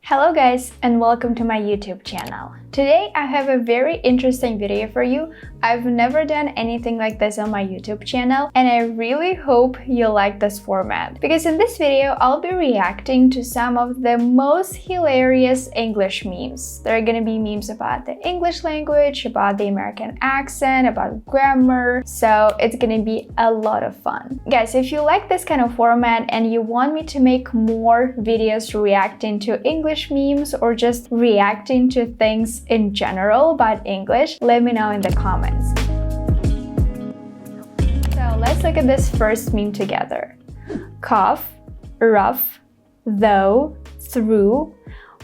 Hello guys, and welcome to my YouTube channel. Today I have a very interesting video for you. I've never done anything like this on my YouTube channel, and I really hope you like this format. Because in this video, I'll be reacting to some of the most hilarious English memes. There are gonna be memes about the English language, about the American accent, about grammar, so it's gonna be a lot of fun. Guys, if you like this kind of format and you want me to make more videos reacting to English memes or just reacting to things in general about English, let me know in the comments. So let's look at this first meme together. Cough, rough, though, through.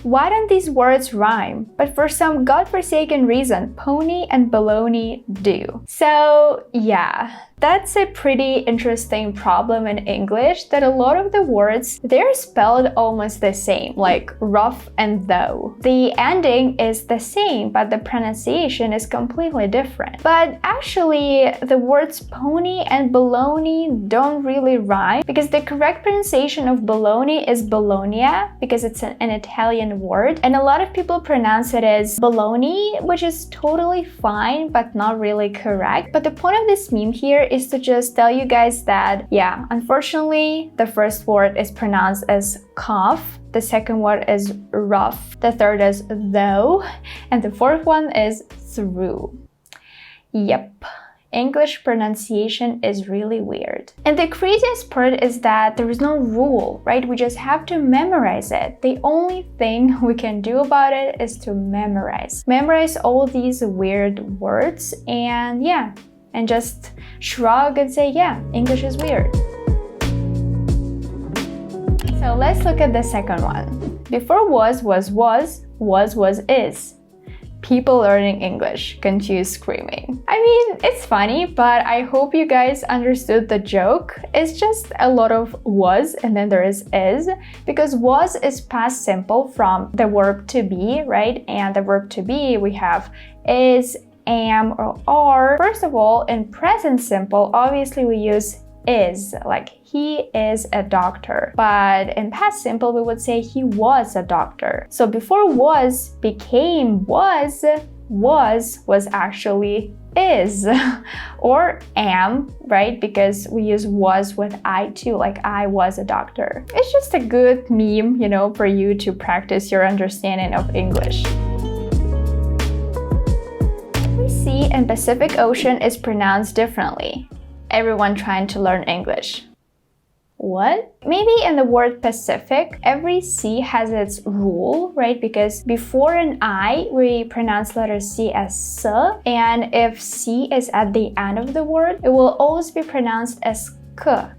Why don't these words rhyme? But for some godforsaken reason, pony and baloney do. So yeah, that's a pretty interesting problem in English, that a lot of the words, they're spelled almost the same, like rough and though. The ending is the same, but the pronunciation is completely different. But actually, the words pony and baloney don't really rhyme, because the correct pronunciation of baloney is Bologna, because it's an Italian word, and a lot of people pronounce it as baloney, which is totally fine, but not really correct. But the point of this meme here is to just tell you guys that, yeah, unfortunately, the first word is pronounced as cough, the second word is rough, the third is though, and the fourth one is through. Yep. English pronunciation is really weird. And the craziest part is that there is no rule, right? We just have to memorize it. The only thing we can do about it is to memorize. Memorize all these weird words and yeah, and just shrug and say, yeah, English is weird. So let's look at the second one. Before was, is. People learning English, confused screaming. I mean, it's funny, but I hope you guys understood the joke. It's just a lot of was and then there is, because was is past simple from the verb to be, right? And the verb to be, we have is, am, or are. First of all, in present simple, obviously we use is, like he is a doctor. But in past simple, we would say he was a doctor. So before was became was actually is or am, right? Because we use was with I too, like I was a doctor. It's just a good meme, you know, for you to practice your understanding of English. Every sea in Pacific Ocean is pronounced differently. Everyone trying to learn English. What? Maybe in the word Pacific, every C has its rule, right? Because before an I, we pronounce letter C as S, and if C is at the end of the word, it will always be pronounced as K.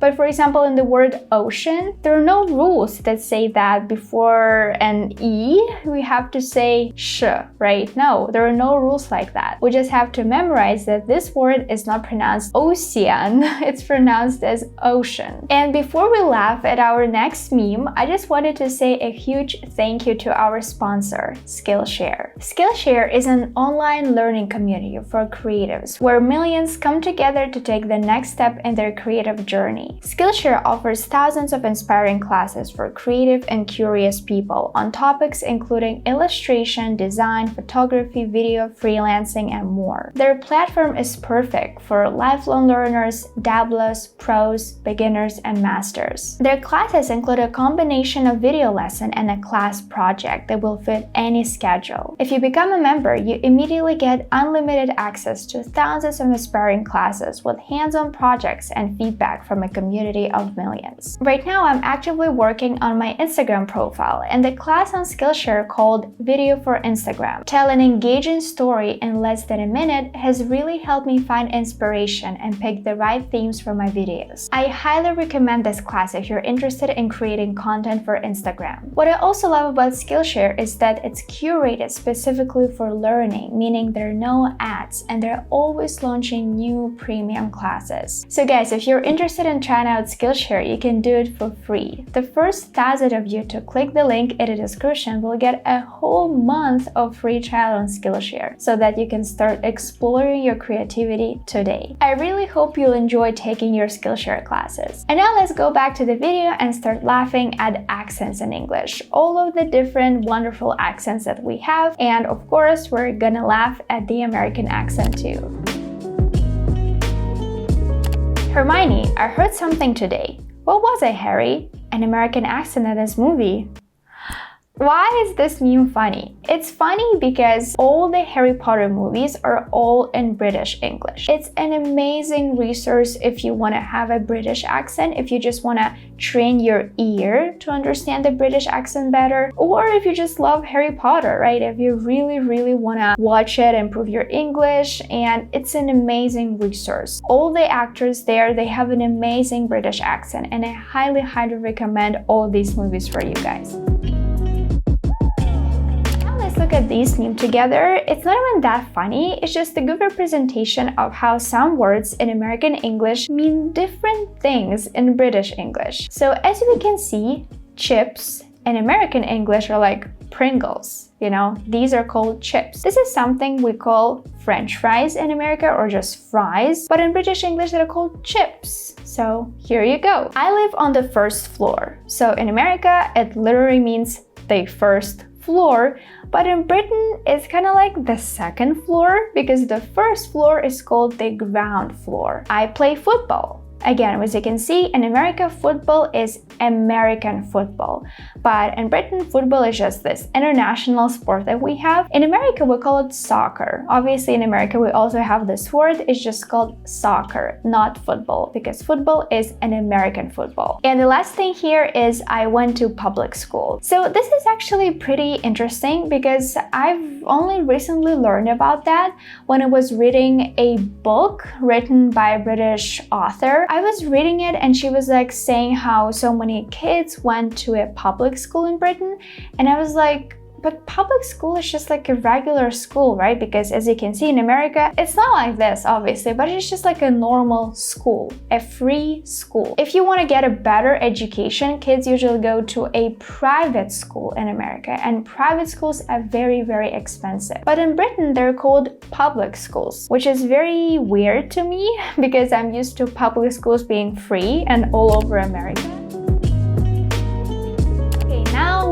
But for example, in the word ocean, there are no rules that say that before an E, we have to say sh, right? No, there are no rules like that. We just have to memorize that this word is not pronounced ocean, it's pronounced as ocean. And before we laugh at our next meme, I just wanted to say a huge thank you to our sponsor, Skillshare. Skillshare is an online learning community for creatives where millions come together to take the next step in their creative journey. Skillshare offers thousands of inspiring classes for creative and curious people on topics including illustration, design, photography, video, freelancing, and more. Their platform is perfect for lifelong learners, dabblers, pros, beginners, and masters. Their classes include a combination of video lesson and a class project that will fit any schedule. If you become a member, you immediately get unlimited access to thousands of inspiring classes with hands-on projects and feedback from a community of millions. Right now, I'm actively working on my Instagram profile, and the class on Skillshare called Video for Instagram. Tell an engaging story in less than a minute has really helped me find inspiration and pick the right themes for my videos. I highly recommend this class if you're interested in creating content for Instagram. What I also love about Skillshare is that it's curated specifically for learning, meaning there are no ads and they're always launching new premium classes. So guys, if you're interested interested in trying out Skillshare, you can do it for free. The first 1,000 of you to click the link in the description will get a whole month of free trial on Skillshare so that you can start exploring your creativity today. I really hope you'll enjoy taking your Skillshare classes. And now let's go back to the video and start laughing at accents in English. All of the different wonderful accents that we have, and of course we're gonna laugh at the American accent too. Hermione, I heard something today. What was it, Harry? An American accent in this movie. Why is this meme funny? It's funny because all the Harry Potter movies are all in British English. It's an amazing resource if you want to have a British accent, if you just want to train your ear to understand the British accent better, or if you just love Harry Potter, right? If you really want to watch it, improve your English, and it's an amazing resource. All the actors there, they have an amazing British accent, and I highly recommend all these movies for you guys. Look at these memes together. It's not even that funny, it's just a good representation of how some words in American English mean different things in British English. So as we can see, chips in American English are like Pringles, you know, these are called chips. This is something we call French fries in America or just fries, but in British English they're called chips. So here you go. I live on the first floor. So in America, it literally means the first floor, but in Britain it's kind of like the second floor because the first floor is called the ground floor. I play football. Again, as you can see, in America, football is American football. But in Britain, football is just this international sport that we have. In America, we call it soccer. Obviously, in America, we also have this word. It's just called soccer, not football, because football is an American football. And the last thing here is I went to public school. So this is actually pretty interesting because I've only recently learned about that when I was reading a book written by a British author. I was reading it and she was like saying how so many kids went to a public school in Britain, and I was like, but public school is just like a regular school, right? Because as you can see in America, it's not like this, obviously, but it's just like a normal school, a free school. If you want to get a better education, kids usually go to a private school in America, and private schools are very expensive. But in Britain, they're called public schools, which is very weird to me because I'm used to public schools being free and all over America.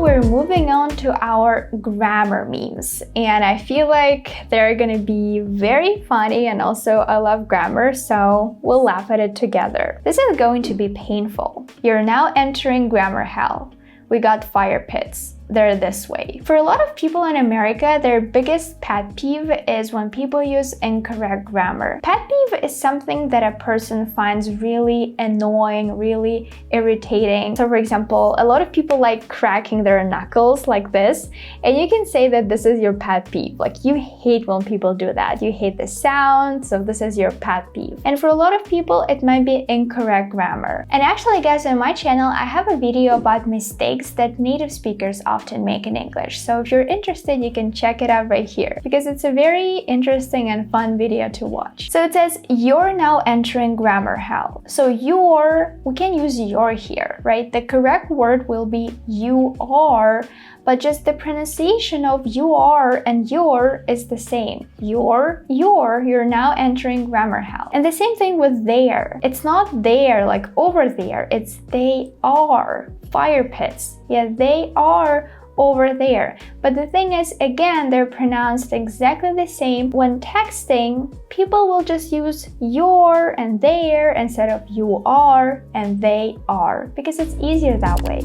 We're moving on to our grammar memes, and I feel like they're gonna be very funny, and also I love grammar, so we'll laugh at it together. This is going to be painful. You're now entering grammar hell. We got fire pits. They're this way. For a lot of people in America, their biggest pet peeve is when people use incorrect grammar. Pet peeve is something that a person finds really annoying, really irritating. So for example, a lot of people like cracking their knuckles like this, and you can say that this is your pet peeve. Like you hate when people do that. You hate the sound, so this is your pet peeve. And for a lot of people, it might be incorrect grammar. And actually guys, on my channel, I have a video about mistakes that native speakers often make in English. So if you're interested, you can check it out right here because it's a very interesting and fun video to watch. So it says, you're now entering grammar hell. So we can use your here, right? The correct word will be you are, but just the pronunciation of you are and your is the same. You're now entering grammar hell. And the same thing with there. It's not there like over there, it's they are. Fire pits. Yeah, they are over there. But the thing is, again, they're pronounced exactly the same. When texting, people will just use your and their instead of you are and they are because it's easier that way.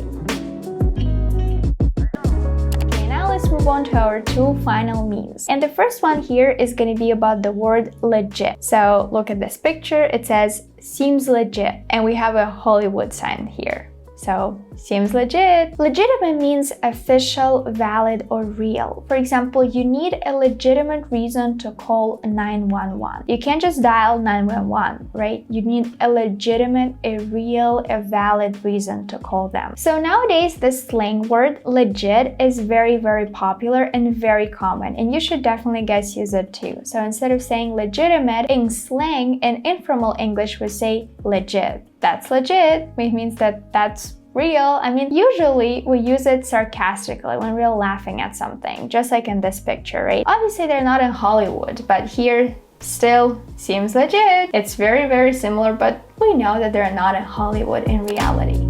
Let's move on to our two final memes. And the first one here is going to be about the word legit. So look at this picture. It says seems legit, and we have a Hollywood sign here. So seems legit. Legitimate means official, valid, or real. For example, you need a legitimate reason to call 911. You can't just dial 911, right? You need a legitimate, a real, a valid reason to call them. So nowadays, this slang word legit is very popular and very common, and you should definitely guys use it too. So instead of saying legitimate, in slang and informal English we say legit. that's legit, which means that that's real. I mean, usually we use it sarcastically when we're laughing at something, just like in this picture, right? Obviously, they're not in Hollywood, but here still seems legit. It's very, very similar, but we know that they're not in Hollywood in reality.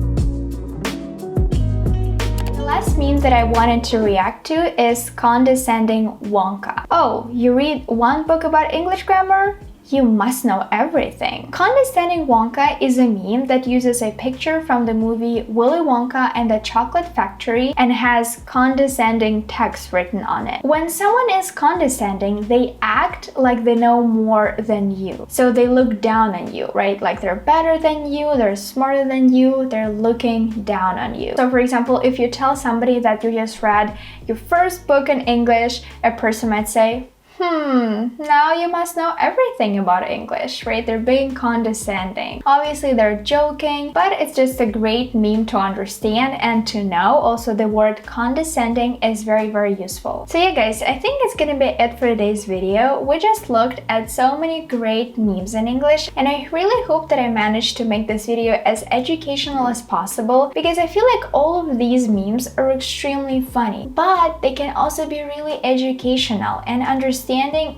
The last meme that I wanted to react to is Condescending Wonka. Oh, you read one book about English grammar? You must know everything. Condescending Wonka is a meme that uses a picture from the movie Willy Wonka and the Chocolate Factory and has condescending text written on it. When someone is condescending, they act like they know more than you. So they look down on you, right? Like they're better than you, they're smarter than you, they're looking down on you. So for example, if you tell somebody that you just read your first book in English, a person might say, now you must know everything about English, right? They're being condescending. Obviously, they're joking, but it's just a great meme to understand and to know. Also, the word condescending is very, very useful. So yeah, guys, I think it's gonna be it for today's video. We just looked at so many great memes in English, and I really hope that I managed to make this video as educational as possible, because I feel like all of these memes are extremely funny, but they can also be really educational, and understanding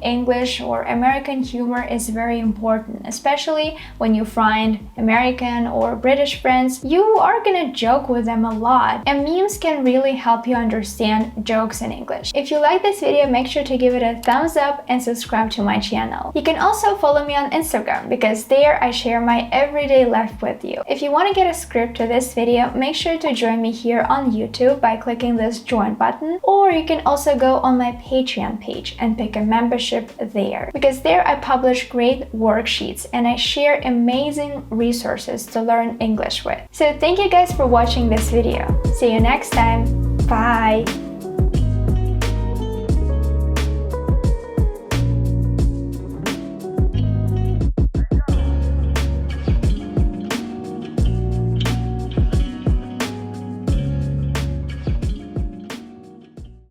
English or American humor is very important, especially when you find American or British friends. You are gonna joke with them a lot, and memes can really help you understand jokes in English. If you like this video, make sure to give it a thumbs up and subscribe to my channel. You can also follow me on Instagram, because there I share my everyday life with you. If you want to get a script to this video, make sure to join me here on YouTube by clicking this join button, or you can also go on my Patreon page and pick a membership there, because there I publish great worksheets and I share amazing resources to learn English with. So thank you guys for watching this video. See you next time. Bye!